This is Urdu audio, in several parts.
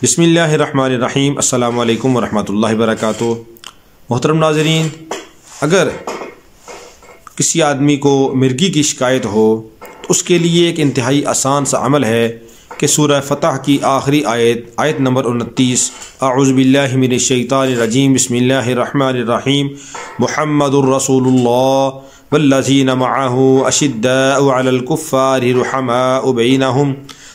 بسم اللہ الرحمن الرحیم۔ السلام علیکم ورحمۃ اللہ وبرکاتہ۔ محترم ناظرین، اگر کسی آدمی کو مرگی کی شکایت ہو تو اس کے لیے ایک انتہائی آسان سا عمل ہے کہ سورہ فتح کی آخری آیت نمبر 29، اعوذ باللہ من الشیطان الرجیم، بسم اللہ الرحمن الرحیم، محمد الرسول اللہ والذین معہ اشداء علی الکفار رحماء بینہم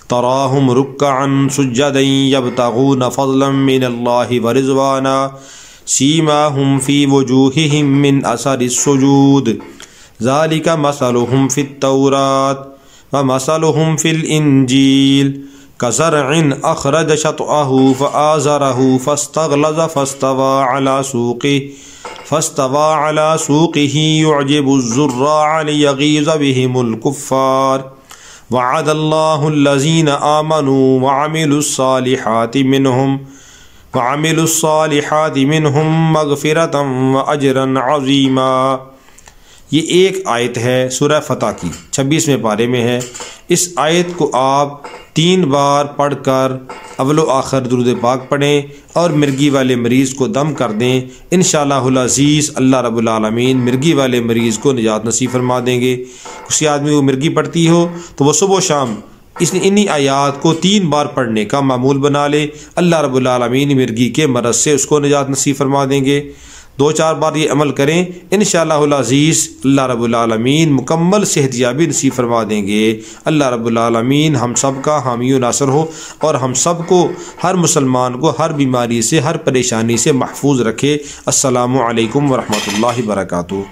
تراہم رکعا سجدا یبتغون فضلا من اللہ ورضوانا سیماہم فی وجوہہم من اثر السجود ذالک مثلہم فی التوراۃ ومثلہم فی الانجیل کزرع اخرج شطأہ فآزرہ فاستغلظ فاستوى على سوقه يعجب الزراع ليغيظ بهم الكفار وعد الله الذين آمنوا وعملوا الصالحات منهم مغفرة وأجرا عظيما۔ یہ ایک آیت ہے سورہ فتح کی 26ویں پارے میں ہے۔ اس آیت کو آپ 3 بار پڑھ کر اول و آخر درود پاک پڑھیں اور مرگی والے مریض کو دم کر دیں۔ انشاءاللہ العزیز اللہ رب العالمین مرگی والے مریض کو نجات نصیب فرما دیں گے۔ کسی آدمی کو مرگی پڑتی ہو تو وہ صبح و شام انہی آیات کو 3 بار پڑھنے کا معمول بنا لے، اللہ رب العالمین مرگی کے مرض سے اس کو نجات نصیب فرما دیں گے۔ 2-4 بار یہ عمل کریں، انشاءاللہ العزیز اللہ رب العالمین مکمل صحت یابی نصیب فرما دیں گے۔ اللہ رب العالمین ہم سب کا حامی و ناصر ہو اور ہم سب کو، ہر مسلمان کو ہر بیماری سے، ہر پریشانی سے محفوظ رکھے۔ السلام علیکم ورحمۃ اللہ وبرکاتہ۔